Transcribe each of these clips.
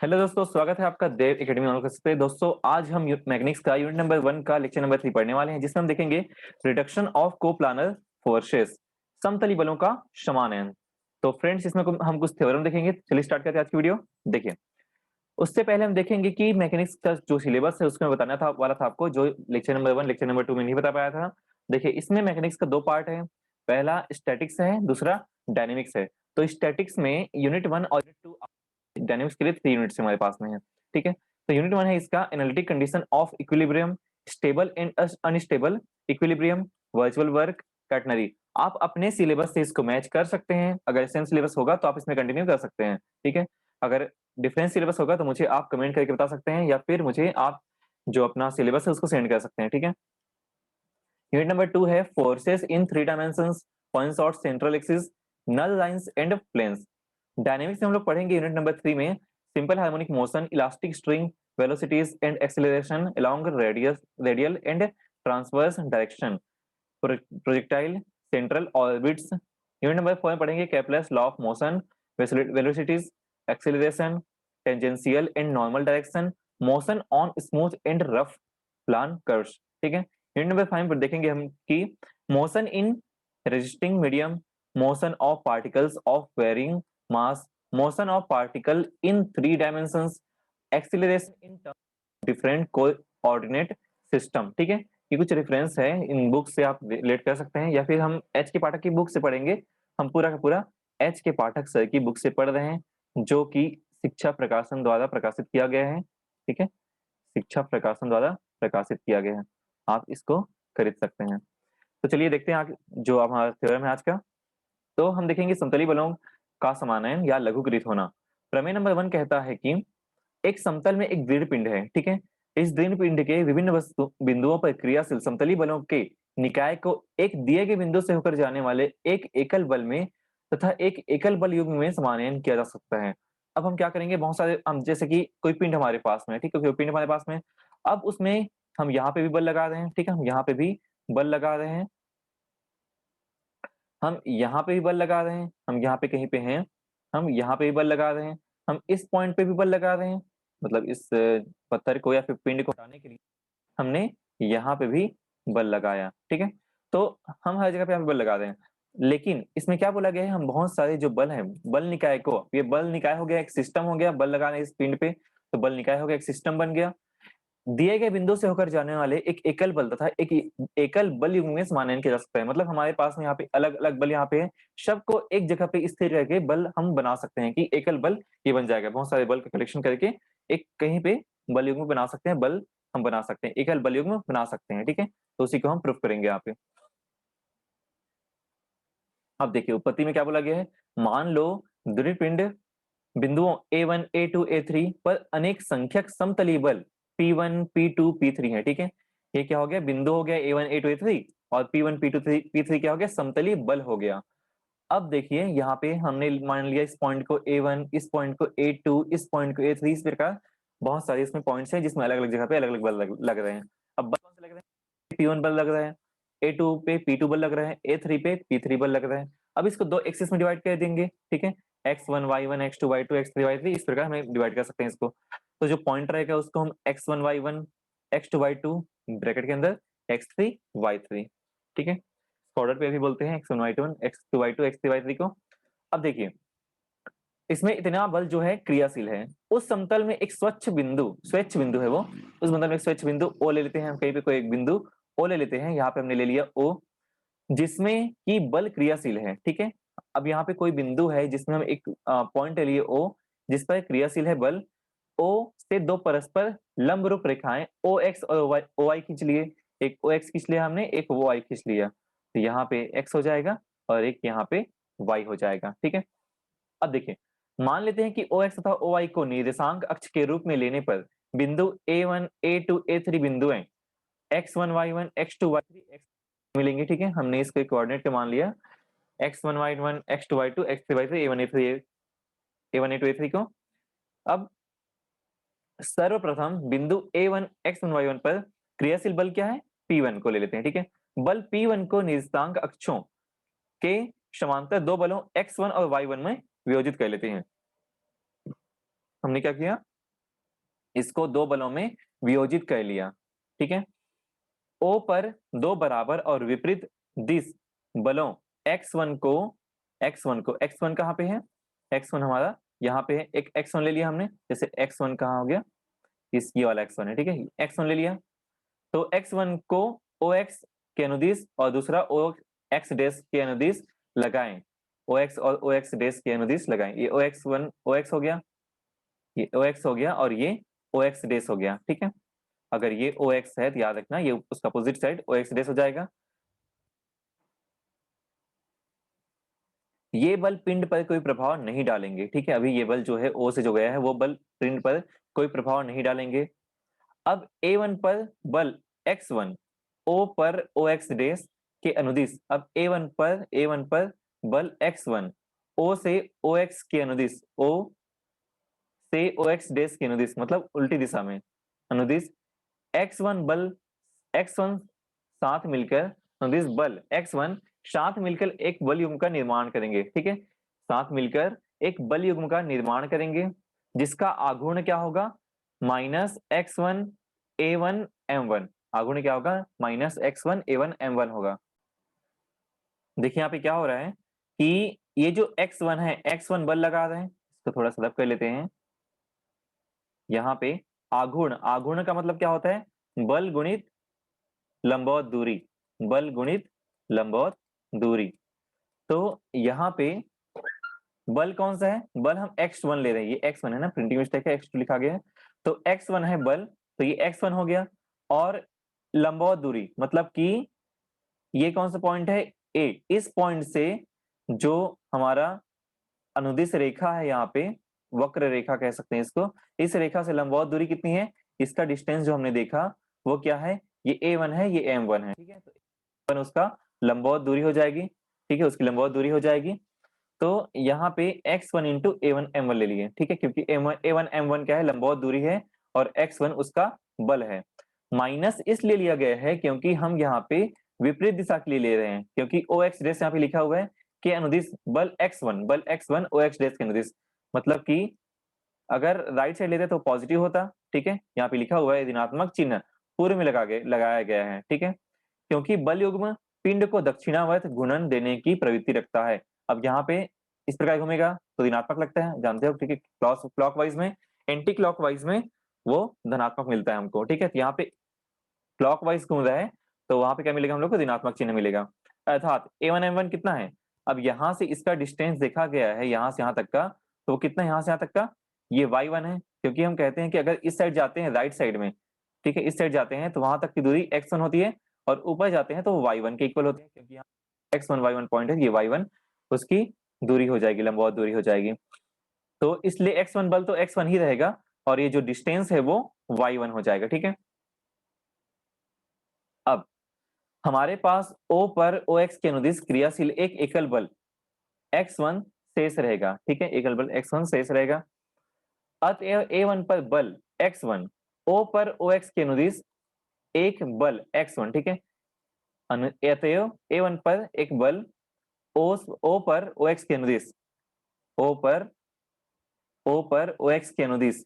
Hello दोस्तों, स्वागत है आपका देव एकेडमी ऑनलाइन क्लासेस पे। दोस्तों आज हम मैग्निक्स का यूनिट नंबर 1 का लेक्चर नंबर 3 पढ़ने वाले हैं, जिसमें हम देखेंगे रिडक्शन ऑफ कोप्लानर फोर्सेस, समतली बलों का समानयन। तो फ्रेंड्स, इसमें हम कुछ थ्योरम देखेंगे। चलिए स्टार्ट करते हैं आज की वीडियो। देखिए, उससे पहले हम देखेंगे कि मैकेनिक्स का जो सिलेबस है उसमें बताना था वाला था आपको, जो लेक्चर नंबर 1 लेक्चर नंबर 2 में नहीं बता पाया था। देखिए, इसमें मैकेनिक्स का दो पार्ट है, पहला स्टैटिक्स है, दूसरा डायनेमिक्स है। तो स्टैटिक्स में यूनिट 1 और यूनिट 2, डायनेमिक्स के लिए 3 यूनिट्स हमारे पास में है। ठीक है, तो यूनिट 1 है इसका analytic condition of equilibrium, stable and unstable equilibrium, virtual work, catenary. आप अपने सिलेबस से इसको मैच कर सकते हैं। अगर सेम सिलेबस होगा तो आप इसमें कंटिन्यू कर सकते हैं। ठीक है, अगर डिफरेंस सिलेबस होगा तो मुझे आप कमेंट करके बता सकते हैं, या फिर मुझे आप जो अपना सिलेबस है उसको सेंड कर सकते हैं। ठीक है, यूनिट नंबर 2 है forces in 3 dimensions, points of central axis, null lines and planes. Dynamics में हम लोग पढ़ेंगे यूनिट नंबर 3 में simple harmonic motion, elastic string, velocities and acceleration along radial and transverse direction, projectile, central orbits. Unit number 4 में पढ़ेंगे Kepler's law of motion, velocities, acceleration, tangential and normal direction, motion on smooth and rough plane curves. ठीक है, unit number 5 पर देखेंगे हम कि motion in resisting medium, motion of particles of varying mass, motion of particle in 3 dimensions, acceleration in different coordinate system. ठीक है, ये कुछ रेफरेंस है, इन बुक से आप रिलेट कर सकते हैं, या फिर हम एच के पाठक की बुक से पढ़ेंगे। हम पूरा का पूरा एच के पाठक सर की बुक से पढ़ रहे हैं, जो कि शिक्षा प्रकाशन द्वारा प्रकाशित किया गया है। ठीक है, शिक्षा प्रकाशन द्वारा प्रकाशित किया गया है, आप इसको खरीद सकते हैं। तो चलिए देखते हैं आगे जो हमारा थ्योरम है आज का। तो हम देखेंगे समतली बलों का समानयन या लघुकृत होना। प्रमेय नंबर 1 कहता है कि एक समतल में एक दृढ़ पिंड है। ठीक है, इस दृढ़ पिंड के विभिन्न वस्तु बिंदुओं पर क्रियाशील समतली बलों के निकाय को एक दिए गए बिंदु से होकर जाने वाले एक एकल बल में तथा एक एकल बल युग्म में समानयन किया जा सकता है। अब हम क्या करेंगे, बहुत सारे हम जैसे कि कोई पिंड हमारे पास में है, ठीक है, कोई पिंड हमारे पास में, अब उसमें हम यहाँ पे भी बल लगा रहे हैं। ठीक है, हम यहाँ पे भी बल लगा रहे हैं, हम यहाँ पे भी बल लगा रहे हैं, हम यहाँ पे कहीं पे हैं, हम यहाँ पे भी बल लगा रहे हैं, हम इस पॉइंट पे भी बल लगा रहे हैं, मतलब इस पत्थर को या फिर पिंड को हटाने के लिए हमने यहाँ पे भी बल लगाया। ठीक है, तो हम हर जगह पे यहाँ पे बल लगा रहे हैं, लेकिन इसमें क्या बोला गया है, हम बहुत सारे जो बल हैं, बल निकाय को, ये बल निकाय हो गया, एक सिस्टम हो गया, बल लगाने इस पिंड पे, तो बल निकाय हो गया, एक सिस्टम बन गया। दिए गए बिंदु से होकर जाने वाले एक एकल बल तथा एक एकल बल युग्म में समानयन किया जा सकता है। मतलब हमारे पास में यहाँ पे अलग अलग बल यहाँ पे है, सबको एक जगह पे स्थिर करके बल हम बना सकते हैं कि एकल बल ये बन जाएगा। बहुत सारे बल का कलेक्शन करके एक कहीं पे बल युग्म बना सकते हैं, बल हम बना सकते हैं, एकल बल युग्म बना सकते हैं। ठीक है, तो उसी को हम प्रूफ करेंगे यहाँ पे। अब देखिए, उत्पत्ति में क्या बोला गया है, मान लो दृढ़ पिंड बिंदुओं A1, A2, A3 पर अनेक संख्यक समतली बल P1, P2, P3 है। ठीक है, ये क्या हो गया, बिंदु हो गया A1, A2, A3, और P1, P2, P3 क्या हो गया, समतली बल हो गया। अब देखिए, यहाँ पे हमने मान लिया इस पॉइंट को A1, इस पॉइंट को A2, इस पॉइंट को A3, इस प्रकार बहुत सारे इसमें पॉइंट्स हैं जिसमें अलग अलग जगह पे अलग अलग बल लग रहे हैं। अब बल कौन से लग रहे हैं, P1 बल लग रहा है, A2 पे P2 बल लग रहा है, A3 पे P3 बल लग रहा है। अब इसको दो एक्सिस में डिवाइड कर देंगे। ठीक है, x1 y1 x2 y2 x3 y3, इस प्रकार हमें डिवाइड कर सकते हैं इसको। तो जो पॉइंट रहेगा उसको हम x1 y1 x2 y2 bracket के अंदर x3 y3, ठीक है, ऑर्डर पे भी बोलते हैं x1 y1 x2 y2 x3 y3 को। अब देखिए, इसमें इतना बल जो है क्रियाशील है। उस समतल में एक स्वच्छ बिंदु है वो, उस समतल में एक स्वच्छ बिंदु ओ ले लेते हैं हम, कहीं पे कोई एक बिंदु ओ ले लेते हैं, यहाँ पे हमने ले लिया ओ, जिसमें कि बल क्रियाशील है। ठीक है, अब यहाँ पे कोई बिंदु है जिसमें हम एक पॉइंट ले लिए ओ, जिस पर क्रियाशील है बल। ओ से दो परस्पर लंब रूप रेखाएं ओ एक्स और ओ वाई खींच लिए, एक ओ एक्स खींच लिया हमने, एक ओ वाई खींच लिया, तो यहाँ पे एक्स हो जाएगा और एक यहाँ पे वाई हो जाएगा। ठीक है, अब देखिए, मान लेते हैं कि ओ एक्स तथा ओ वाई को निर्देशांक अक्ष के रूप में लेने पर बिंदु A1, A2, A3 बिंदुएं x1 y1 x2 y3 x मिलेंगे। ठीक है, हमने इसको कोऑर्डिनेट पे मान लिया, x1 y1 x2 y2 x3 y3 a1 a3 a1 a2 a3 को। अब सर्वप्रथम बिंदु A1 x1 y1 पर क्रियाशील बल क्या है, P1 को ले लेते हैं। ठीक है, बल P1 को निर्देशांक अक्षों के समांतर दो बलों x1 और y1 में वियोजित कर लेते हैं। हमने क्या किया, इसको दो बलों में वियोजित कर लिया, ठीक है। O पर दो बराबर और विपरीत दिश बलों x1 को x1 कहाँ पे है, x1 हमारा यहाँ पे है, एक x1 ले लिया हमने, जैसे x1 कहाँ हो गया, इस ये वाला x1 है, ठीक है, x1 ले लिया। तो x1 को OX के अनुदिश और दूसरा OX डैश के अनुदिश लगाएं, OX और OX डैश के अनुदिश लगाएं। ये OX1 OX हो गया, ये OX हो गया और ये OX डैश हो गया, ठीक है। अगर ये OX है तो याद रखना ये उसका अपोजिट साइड OX डैश हो जाएगा। ये बल पिंड पर कोई प्रभाव नहीं डालेंगे, ठीक है। अभी ये बल जो है O से जो गया है वो बल पिंड पर कोई प्रभाव नहीं डालेंगे। अब A1 पर बल X1 O पर OX डैश के अनुदिश, अब A1 पर बल X1 O से OX के अनुदिश, O से OX डैश के अनुदिश मतलब उल्टी दिशा में अनुदिश, X1 साथ मिलकर अनुदिश बल X1 साथ मिलकर एक बल युग्म का निर्माण करेंगे, ठीक है। साथ मिलकर एक बल युग्म का निर्माण करेंगे जिसका आघूर्ण क्या होगा, -x1 A1 M1। आघूर्ण क्या होगा, -x1 A1 M1 होगा। देखिए यहाँ पे क्या हो रहा है कि ये जो x1 है, x1 बल लगा रहे हैं, इसको थोड़ा सा रब कर लेते हैं। यहाँ पे आघूर्ण का मतलब क्या होता है, बल गुणित लंबवत दूरी, बल गुणित लंबवत दूरी। तो यहाँ पे बल कौन सा है, बल हम x1 ले रहे हैं, ये x1 है ना, प्रिंटिंग मिस्टेक है, x2 लिखा गया है। तो x1 है बल, तो ये x1 हो गया। और लंबवत दूरी मतलब कि ये कौन सा पॉइंट है, A। इस पॉइंट से जो हमारा अनुदिश रेखा है, यहाँ पे वक्र रेखा कह सकते हैं इसको, इस रेखा से लंबवत दूरी कितनी है, इसका डिस्टेंस जो हमने देखा वो क्या है, ये A1 है, ये M1 है, ठीक है। तो A1 उसका लंबवत दूरी हो जाएगी, ठीक है, उसकी लंबवत दूरी हो जाएगी। तो यहाँ पे x1 इंटू A1 M1 ले लिए, ठीक है, क्योंकि A1 M1 क्या है, लंबवत दूरी है और x1 उसका बल है। माइनस इसलिए लिया गया है क्योंकि हम यहाँ पे विपरीत दिशा के लिए ले रहे हैं, क्योंकि OX डैश यहाँ पे लिखा हुआ है कि अनुदिश बल x1 OX डैश के अनुदिश, मतलब कि अगर राइट साइड लेते तो पॉजिटिव होता, ठीक है। यहाँ पे लिखा हुआ है ऋणात्मक चिन्ह पूर्व में लगाया गया है, ठीक है, क्योंकि बल युग्म पिंड को दक्षिणावर्त घूर्णन देने की प्रवृत्ति रखता है। अब यहाँ पे इस प्रकार घूमेगा तो ऋणात्मक लगता है, जानते हो, ठीक है। क्लॉकवाइज में, एंटी क्लॉकवाइज में वो धनात्मक मिलता है हमको, ठीक है। तो यहाँ पे क्लॉकवाइज घूम रहा है तो वहां पे क्या मिलेगा, हम लोग को ऋणात्मक चिन्ह मिलेगा। अर्थात A1 M1 कितना है, अब यहाँ से इसका डिस्टेंस देखा गया है यहाँ से यहाँ तक का, तो कितना यहाँ से यहाँ तक का, ये Y1 है, क्योंकि हम कहते हैं कि अगर इस साइड जाते हैं राइट साइड में, ठीक है, इस साइड जाते हैं तो वहां तक की दूरी x1 होती है और ऊपर जाते हैं तो y1 के इक्वल होते हैं, क्योंकि यहाँ x1 y1 पॉइंट है, ये y1 उसकी दूरी हो जाएगी, लंबवत दूरी हो जाएगी। तो इसलिए x1 बल तो x1 ही रहेगा और ये जो डिस्टेंस है वो y1 हो जाएगा, ठीक है। अब हमारे पास O पर OX के अनुदिश क्रियाशील एक एकल बल x1 शेष रहेगा, ठीक है, एकल बल x1 शेष रहेगा। अतएव A1 पर बल x1 O पर OX के अनुदिश एक बल x1, ठीक है, अतएव A1 पर एक बल O पर OX के अनुदिश, O पर OX के अनुदिश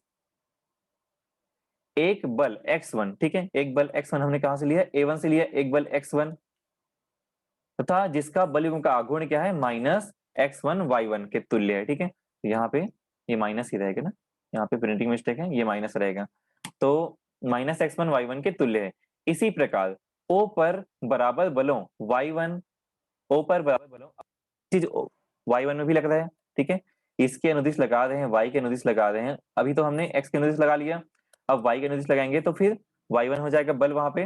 एक बल x1, ठीक है, एक बल x1 हमने कहां से लिया, A1 से लिया एक बल x1 तथा जिसका बल युग्म का आघूर्ण क्या है, -x1 y1 के तुल्य है, ठीक है। तो यहाँ पे ये माइनस ही रहेगा ना, यहाँ पे प्रिंटिंग मिस्टेक है, ये माइनस रहेगा, तो -x1 y1 के तुल्य है। इसी प्रकार O पर बराबर बलों y1, O पर बराबर बलों चीज y1 में भी लग रहा है, ठीक है, इसके अनुदिश लगा रहे हैं, y के अनुदिश लगा रहे हैं, अभी तो हमने x के अनुदिश लगा लिया, अब y के अनुदिश लगाएंगे तो फिर y1 हो जाएगा बल वहां पे।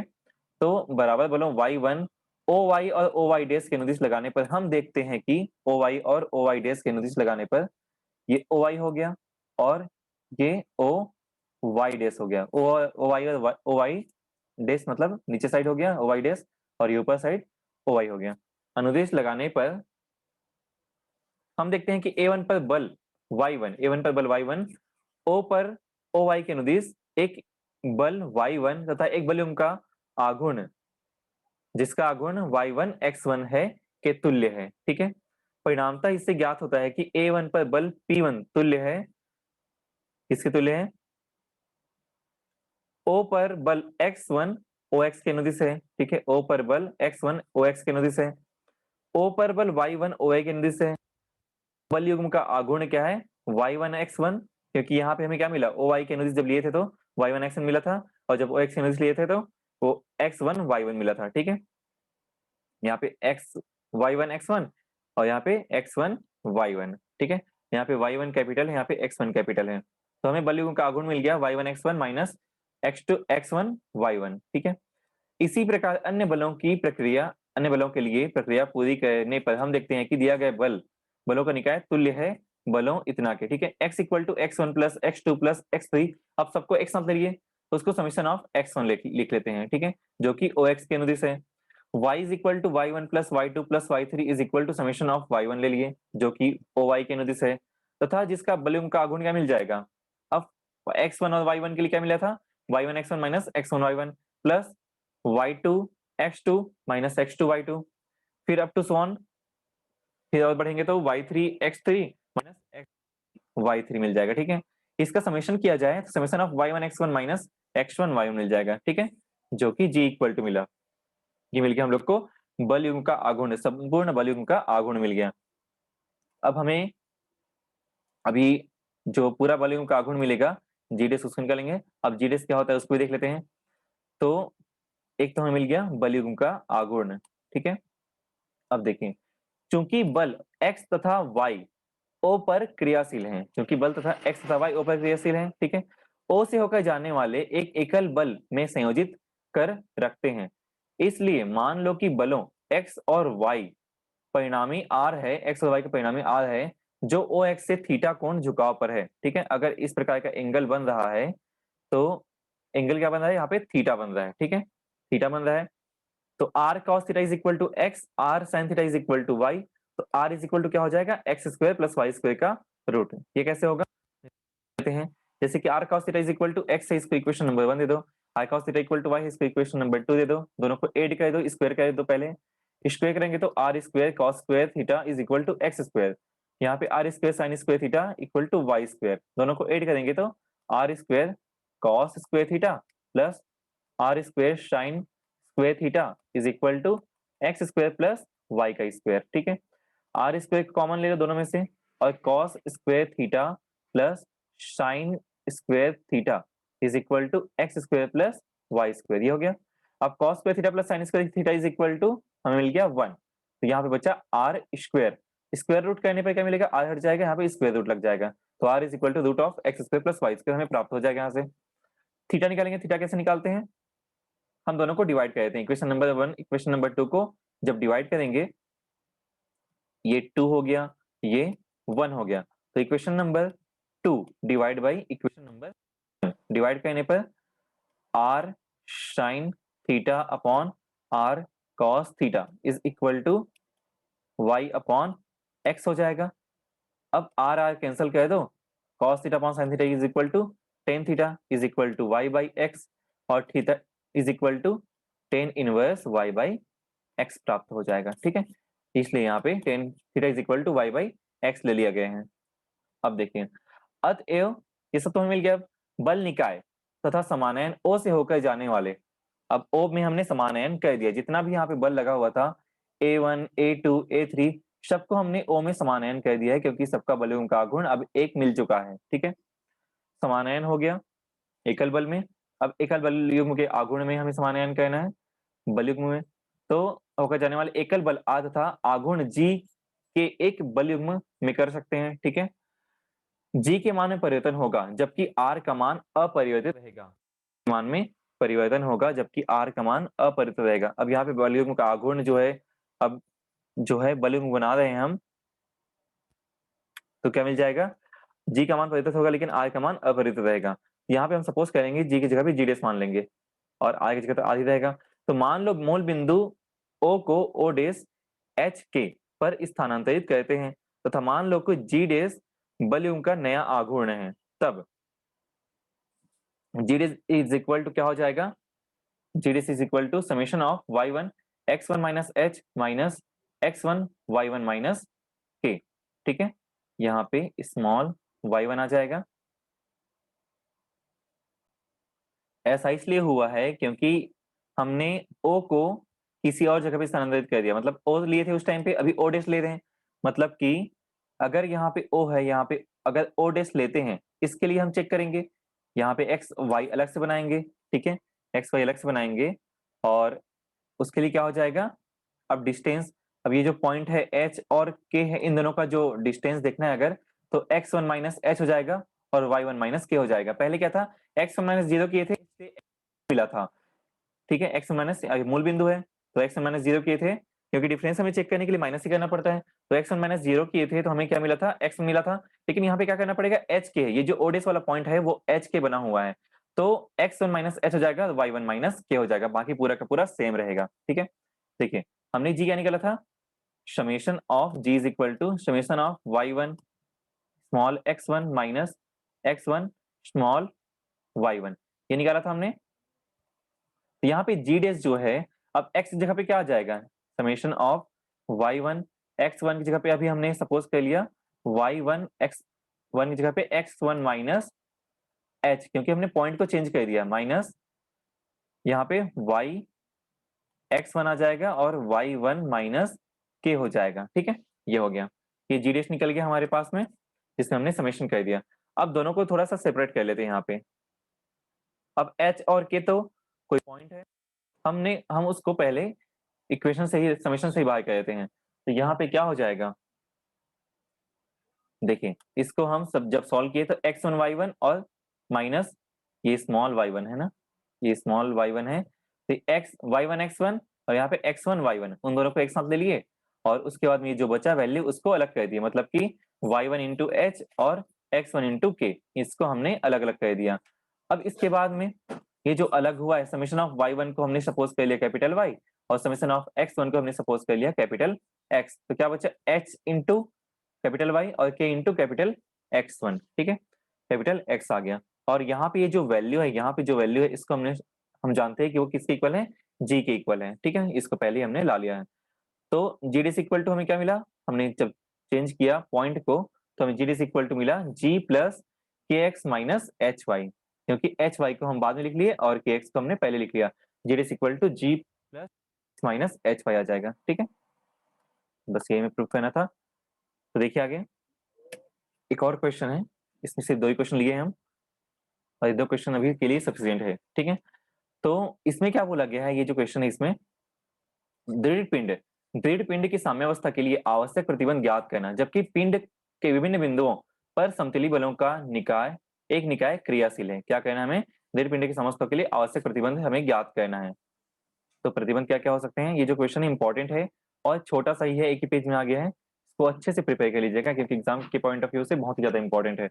तो बराबर बलों y1 OY और OY डैश के अनुदिश लगाने पर हम देखते हैं कि OY और OY डैश के अनुदिश लगाने पर ये OY हो गया और ये OY डैश हो गया, OY और OY डैश मतलब नीचे साइड हो गया OY डैश और ये ऊपर साइड OY हो गया। अनुदिश लगाने पर हम देखते हैं कि A1 पर बल y1 O पर OY के अनुदिश एक बल y1 तथा एक बल युग्म का आघूर्ण जिसका आघूर्ण y1 x1 है के तुल्य है, ठीक है। परिणामतः इससे ज्ञात होता है कि A1 पर बल P1 तुल्य है, किसके तुल्य है, O पर बल x1 OX के अनुदिश है, ठीक है, O पर बल x1 OX के अनुदिश है, O पर बल y1 OY के अनुदिश है। बल युग्म का आघूर्ण क्या है? y1x1, क्योंकि यहाँ पे हमें क्या मिला, OY के अनुदिश जब लिए थे तो y1x1 मिला था, और जब OX के अनुदिश लिए थे तो वो x1 y1 मिला था, ठीक है। यहाँ पे x y1 x1 और यहाँ पे x1 y1, ठीक है। यहाँ पे y1 कैपिटल है, यहाँ पे x1 कैपिटल है, तो हमें बल युग्म का आघूर्ण मिल गया y1 x1 minus x2 x1 y1, ठीक है। इसी प्रकार अन्य बलों के लिए प्रक्रिया पूरी करने पर हम देखते हैं कि दिया गया बलों का निकाय तुल्य है बलों इतना के, ठीक है। x equal to x1 plus x2 plus x3, अब सबको x साथ ले लिए तो उसको समेशन ऑफ x1 लिख लेते हैं, ठीक है, जो कि OX के अनुदिश है। y is equal to y1 plus y2 plus y3 is equal to summation of y1 ले लिए, जो कि OY के अनुदिश है, तथा जिसका बल युग्म का आघूर्ण क्या मिल जाएगा। अब x1 और y1 के लिए क्या मिला था, y1 x1 minus x1 y1 plus y2 x2 minus x2 y2, फिर अप टू सो ऑन, फिर और बढ़ेंगे तो y3 x3 minus x y3 मिल जाएगा, ठीक है। इसका समेशन किया जाए तो summation of y1 x1 minus x1 y1 मिल जाएगा, ठीक है, जो कि g इक्वल टू मिला। ये मिल गया हम लोग को बल युग्म का आघूर्ण, संपूर्ण बल युग्म का आघूर्ण मिल गया। अब हमें अभी जो पूरा बल युग्म का आघूर्ण मिलेगा जी डेस उसको निकालेंगे। अब जी डेस क्या होता है उसको भी देख लेते हैं। तो एक तो हमें मिल गया बल युग्म का आघूर्ण, ठीक है। अब देखिए, चूंकि बल x तथा y O पर क्रियाशील हैं, क्योंकि बल तथा x तथा y O पर क्रियाशील हैं, ठीक है, O से होकर जाने वाले एक एकल बल में संयोजित कर रखते हैं। इसलिए मान लो कि बलों x और y परिणामी r है, x और y का परिणामी r है, जो OX से थीटा कोण झुकाव पर है, ठीक है। अगर इस प्रकार का एंगल बन रहा है तो एंगल क्या बन रहा है, यहाँ पे थीटा बन रहा है, ठीक है, थीटा बन रहा है। तो r cos theta is equal to x, r sin theta is equal to y, तो r इज इक्वल टू क्या हो जाएगा, x square plus y square का रूट। ये कैसे होगा कहते हैं, जैसे कि r cos theta is equal to x है, इसको इक्वेशन नंबर 1 दे दो, r cos theta equal to y है, इसको इक्वेशन नंबर 2 दे दो, दोनों को ऐड कर दो, स्क्वायर कर दो, पहले स्क्वायर करेंगे तो r square cos square theta is equal to x square, यहाँ पे r square sin square theta equal to y square, दोनों को ऐड करेंगे तो r square cos square theta plus r square sin square theta is equal to x square plus y का square, ठीक है। Are square common ले लो दोनों में से, और cos square theta plus sine square theta is equal to x square plus y square, ये हो गया। अब cos square theta plus sine square theta is equal to हमें मिल गया 1, तो यहाँ पे बचा आर स्क्वायर, स्क्वायर रूट करने पर क्या मिलेगा, आर हट जाएगा, यहाँ पे स्क्वायर रूट लग जाएगा, तो r is equal to root of x square plus y square हमें प्राप्त हो जाएगा। यहाँ से थीटा निकालेंगे, थीटा कैसे निकालते हैं, हम दोनों को डिवाइड कर देते हैं, इक्वेशन नंबर 1 इक्वेशन नंबर 2 को जब डिवाइड करेंगे, ये 2 हो गया, ये 1 हो गया, तो equation number 2 divide by equation number, divide करने पर r sin theta upon r cos theta is equal to y upon x हो जाएगा। अब r कैंसिल कर दो, cos theta upon sin theta is equal to tan theta is equal to y by x, और theta is equal to tan inverse y by x प्राप्त हो जाएगा, ठीक है। इसलिए यहाँ पे tan theta is equal to y by x ले लिया गया है। अब देखिए, अतएव ये सब तो हमें मिल गया, बल निकाय तथा समानयन O से होकर जाने वाले, अब O में हमने समानयन कर दिया, जितना भी यहाँ पे बल लगा हुआ था A1 A2 A3 सबको हमने O में समानयन कर दिया है, क्योंकि सबका बल युग्म का आघूर्ण अब एक मिल चुका है, ठीक है। समानयन हो गया एकल बल में, अब एकल बल युग्म के आघूर्ण में हमें समानयन करना है बल युग्म में, तो होकर जाने वाले एकल बल आ तथा आघूर्ण G के एक बल युग्म में कर सकते हैं, ठीक है। G के मान में परिवर्तन होगा जबकि R का मान अपरिवर्तित रहेगा, मान में परिवर्तन होगा जबकि R का मान अपरिवर्तित रहेगा। अब यहाँ पे बल युग्म का आघूर्ण जो है, अब जो है बल युग्म बना रहे हैं हम, तो क्या मिल जाएगा, G का मान परिवर्तित होगा लेकिन R का मान अपरिवर्तित रहेगा। यहाँ पे हम सपोज करेंगे G की जगह पे G डेस मान लेंगे और R की जगह तो R ही रहेगा। तो मान लो मूल बिंदु O को O डेस H के पर स्थानांतरित करते हैं तथा मान लो कि G डेस बल युग्म का नया आघूर्ण है, तब G dash is equal to क्या हो जाएगा, G dash is equal to summation of y1 x1 minus h minus x1 y1 minus k, ठीक है। यहाँ पे स्मॉल y1 आ जाएगा, ऐसा इसलिए हुआ है क्योंकि हमने ओ को किसी और जगह पे स्थानांतरित कर दिया, मतलब ओ लिए थे उस टाइम पे, अभी ओ डैश ले रहे हैं। मतलब कि अगर यहाँ पे ओ है, यहाँ पे अगर ओ डैश लेते हैं, इसके लिए हम चेक करेंगे, यहाँ पे एक्स वाई अलग से बनाएंगे, ठीक है, एक्स वाई अलग से बनाएंगे, और उसके लिए क्या हो जाएगा, अब डिस्टेंस, अब ये जो पॉइंट है एच और के है, इन दोनों का जो डिस्टेंस देखना है अगर, तो एक्स वन माइनस एच हो जाएगा और वाई वन माइनस के हो जाएगा। पहले क्या था, एक्स वन माइनस जीरो किए थे, इससे मिला था, ठीक है, एक्स माइनस मूल बिंदु है, तो एक्स माइनस जीरो किए थे, क्योंकि डिफरेंस हमें चेक करने के लिए माइनस ही करना पड़ता है, तो एक्स माइनस जीरो किए थे तो हमें क्या मिला था, एक्स मिला था। लेकिन यहाँ पे क्या करना पड़ेगा, एच के है, ये जो ओडेस वाला पॉइंट है वो एच के बना हुआ है, तो एक्स वन माइनस एच हो जाएगा, वाई वन माइनस के हो जाएगा, बाकी पूरा का पूरा सेम रहेगा, ठीक है। देखिए हमने जी क्या निकाला था, summation of G is equal to summation of y one small x one minus x one small y one, ये निकाला था हमने। तो यहाँ पे जी डेस जो है, अब x की जगह पे क्या आ जाएगा, summation of y one, x one की जगह पे अभी हमने सपोज कर लिया वाई वन एक्स वन की जगह पे एक्स वन माइनस एच, क्योंकि हमने पॉइंट को चेंज कर दिया, माइनस यहाँ पे वाई एक्स वन आ जाएगा और वाई वन माइनस के हो जाएगा, ठीक है, ये हो गया, ये जी डेस निकल गया हमारे पास में, जिसमें हमने समेशन कर दिया। अब दोनों को थोड़ा सा सेपरेट कर लेते हैं यहाँ पे। अब एच और के तो कोई पॉइंट है, हम उसको पहले इक्वेशन से ही, समेशन से ही बाहर कर देते हैं, तो यहाँ पे क्या हो जाएगा, देखिए इसको हम सब जब सॉल्व किए तो एक्स वन वाई वन और माइनस ये स्मॉल वाई वन है ना, ये स्मॉल वाई वन है, तो x y one x one और यहाँ पे एक्स वन वाई वन, उन दोनों को एक साथ ले लिए, और उसके बाद में ये जो बचा वैल्यू उसको अलग कर दिया, मतलब कि वाई वन इंटू एच और एक्स वन इंटू के, इसको हमने अलग अलग कर दिया। अब इसके बाद में ये जो अलग हुआ है, समेशन ऑफ वाई वन को हमने सपोज कर लिया कैपिटल वाई, और समेशन ऑफ एक्स वन को हमने सपोज कर लिया कैपिटल एक्स, तो क्या बचा एच इंटू कैपिटल वाई और के इंटू कैपिटल एक्स वन, ठीक है, कैपिटल एक्स आ गया। और यहाँ पे ये जो वैल्यू है, यहाँ पे जो वैल्यू है इसको हम जानते हैं कि वो किसके इक्वल है, जी के इक्वल है, ठीक है, इसको पहले ही हमने ला लिया है। तो जी डी इक्वल टू हमें क्या मिला, हमने जब चेंज किया पॉइंट को, तो हमें जी डी इक्वल टू मिला जी प्लस के एक्स माइनस एच वाई, क्योंकि एच वाई को हम बाद में लिख लिए और के एक्स को हमने पहले लिख लिया, G D equal to G plus minus H Y आ जाएगा, ठीक है, बस यही में प्रूफ करना था। तो देखिए आगे एक और क्वेश्चन है, इसमें सिर्फ दो ही क्वेश्चन लिए हैं हम, और ये दो क्वेश्चन अभी के लिए सफिशिएंट है, ठीक है। तो इसमें क्या बोला गया है, ये जो क्वेश्चन है इसमें दृढ़ पिंड की साम्यावस्था के लिए आवश्यक प्रतिबंध ज्ञात करना, जबकि पिंड के विभिन्न बिंदुओं पर समतली बलों का निकाय एक निकाय क्रियाशील है। क्या कहना है हमें, दृढ़ पिंड की साम्यावस्था के लिए आवश्यक प्रतिबंध हमें ज्ञात करना है। तो प्रतिबंध क्या क्या हो सकते हैं, ये जो क्वेश्चन इंपॉर्टेंट है और छोटा सा ही है, एक ही पेज में आ गया है, इसको अच्छे से प्रिपेयर कर लीजिएगा क्योंकि एग्जाम के पॉइंट ऑफ व्यू से बहुत ही ज्यादा इंपॉर्टेंट है।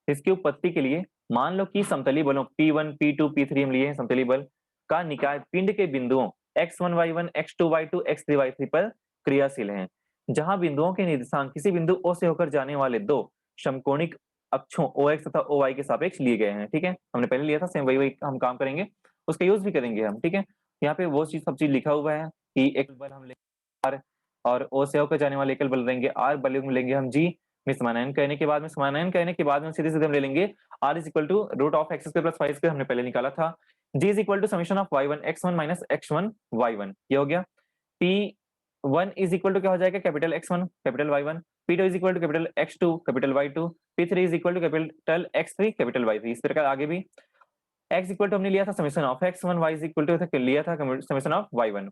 इसकी उत्पत्ति के लिए मान लो कि समतली बलों P1 P2 P3 हम लिए हैं, समतली बल का निकाय पिंड के बिंदुओं x1 y1 x2 y2 x3 y3 पर क्रियाशील हैं, जहां बिंदुओं के निर्देशांक किसी बिंदु O से होकर जाने वाले दो समकोणिक अक्षों OX तथा OY के सापेक्ष लिए गए हैं, ठीक है, हमने पहले लिया था, सेम वही वही हम काम करेंगे, उसका यूज भी करेंगे हम, ठीक है। यहाँ पे वो चीज सब चीज लिखा हुआ है कि एक बल हम लेंगे R, और O से होकर जाने वाले एकल बल लेंगे R, बल युग्म लेंगे हम G, में समानायन करने के बाद में सीधे सीधे हम ले लेंगे R is equal to root of x square plus y square, हमने पहले निकाला था। G is equal to summation of y1 x1 minus x1 y1, ये हो गया। P1 इज इक्वल टू क्या हो जाएगा, capital x1 capital y1, P2 is equal to capital x2 capital y2, P3 is equal to capital x3 capital y3, इस प्रकार आगे भी। x इक्वल टू हमने लिया था summation of x1, y is equal to लिया था समेशन ऑफ y1।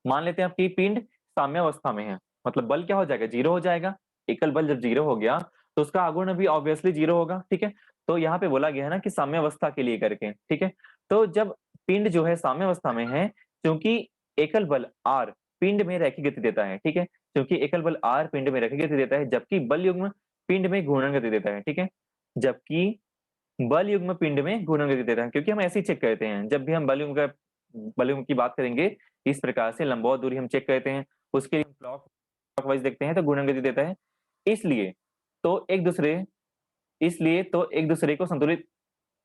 मान लेते हैं आपकी पिंड साम्यावस्था में है, मतलब बल क्या हो जाएगा, जीरो हो जाएगा, एकल बल जब जीरो हो गया तो उसका आघूर्ण भी ऑब्वियसली जीरो होगा, ठीक है। तो यहाँ पे बोला गया है ना कि साम्यावस्था के लिए करके, ठीक है। तो जब पिंड जो है साम्यावस्था में है, क्योंकि एकल बल R पिंड में रैखिक गति देता है, ठीक है, क्योंकि एकल बल R पिंड में रैखिक गति देता है, जबकि बल युग्म पिंड में घूर्णन गति देता है, ठीक है, जबकि बल युग्म पिंड में घूर्णन गति देता है, क्योंकि हम ऐसे ही चेक करते हैं, जब भी हम बल युग्म की बात करेंगे इस प्रकार से लंबवत दूरी हम चेक करते हैं, उसके लिए क्लॉकवाइज देखते हैं तो घूर्णन गति देता है, इसलिए तो एक दूसरे एक दूसरे को संतुलित,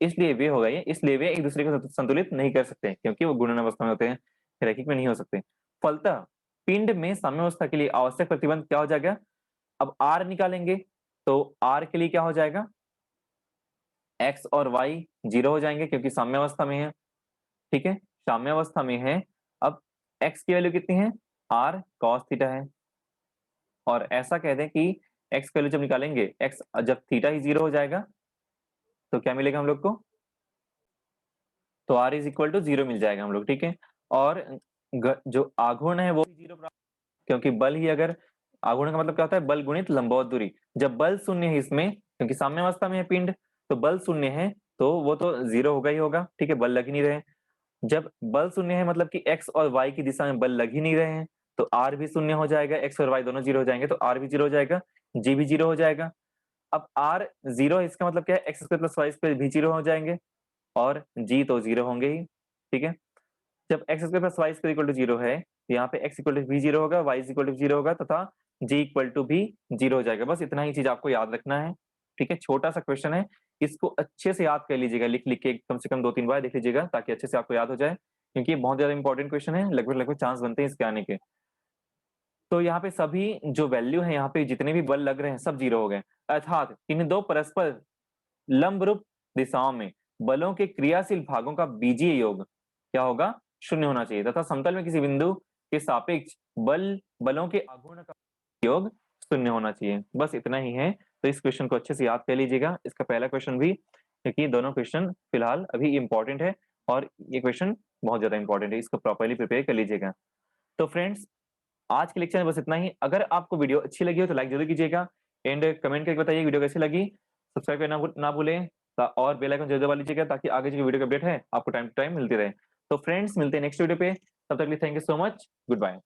इसलिए वे हो गए, इसलिए वे एक दूसरे को संतुलित नहीं कर सकते, क्योंकि वो घूर्णन अवस्था में होते हैं, रैखिक में नहीं हो सकते। फलतः पिंड में साम्यावस्था के लिए आवश्यक प्रतिबंध क्या हो जाएगा, अब R निकालेंगे तो R के लिए क्या हो जाएगा, x और y 0 हो जाएंगे क्योंकि साम्यावस्था में है, ठीक है, साम्यावस्था में है। अब x की वैल्यू कितनी है, r cos थीटा है, और ऐसा कह दें कि x की वैल्यू जब निकालेंगे, x जब थीटा ही 0 हो जाएगा तो क्या मिलेगा हम लोग को, तो r इज इक्वल टू 0 मिल जाएगा हम लोग, ठीक है। और जो आघूर्ण है वो भी 0 प्राप्त, क्योंकि बल ही अगर, आघूर्ण का मतलब क्या होता है, बल गुणित लंबवत दूरी। जब बल शून्य है इसमें, क्योंकि साम्यावस्था में है पिंड, तो बल शून्य है तो वो तो 0 होगा ही होगा, ठीक है, बल लग ही नहीं रहे। जब बल शून्य है मतलब कि x और y की दिशा में बल लग ही नहीं रहे हैं, तो r भी शून्य हो जाएगा, x और y दोनों 0 हो जाएंगे, तो r भी 0 हो जाएगा, g भी 0 हो जाएगा। अब r 0 है, इसका मतलब क्या है, x square plus y square भी 0 हो जाएंगे, और g तो 0 होंगे ही, ठीक है। जब x square plus y square equal to 0 है, तो यहाँ पे x इक्वल टू भी 0 होगा, y इक्वल टू 0 होगा, तथा g इक्वल टू भी 0 हो जाएगा। बस इतना ही चीज आपको याद रखना है, ठीक है। छोटा सा क्वेश्चन है, इसको अच्छे से याद कर लीजिएगा, लिख लिख के कम से कम 2-3 बार देख लीजिएगा, ताकि अच्छे से आपको याद हो जाए, क्योंकि ये बहुत ज्यादा इंपॉर्टेंट क्वेश्चन है, लगभग लगभग चांस बनते हैं इसके आने के। तो यहाँ पे सभी जो वैल्यू है, यहाँ पे जितने भी बल लग रहे हैं सब 0 हो गए, अर्थात इन दो परस्पर लंबरूप दिशाओं में बलों के क्रियाशील भागों का बीजीय योग क्या होगा, शून्य होना चाहिए, तथा समतल में किसी बिंदु के सापेक्ष बलों के आघूर्ण का योग शून्य होना चाहिए। बस इतना ही है। तो इस क्वेश्चन को अच्छे से याद कर लीजिएगा, इसका पहला क्वेश्चन भी, क्योंकि दोनों क्वेश्चन फिलहाल अभी इंपॉर्टेंट है, और ये क्वेश्चन बहुत ज्यादा इंपॉर्टेंट है, इसको प्रॉपरली प्रिपेयर कर लीजिएगा। तो फ्रेंड्स, आज के लेक्चर में बस इतना ही। अगर आपको वीडियो अच्छी लगी हो तो लाइक जरूर कीजिएगा, एंड कमेंट करके बताइए वीडियो कैसी लगी। सब्सक्राइब करना ना भूलें, और बेल आइकन जरूर दबा लीजिएगा, ताकि आगे जो वीडियो की अपडेट है आपको टाइम टू टाइम मिलती रहे। तो फ्रेंड्स, मिलते हैं नेक्स्ट वीडियो पे, तब तक के लिए thank you so much, good bye.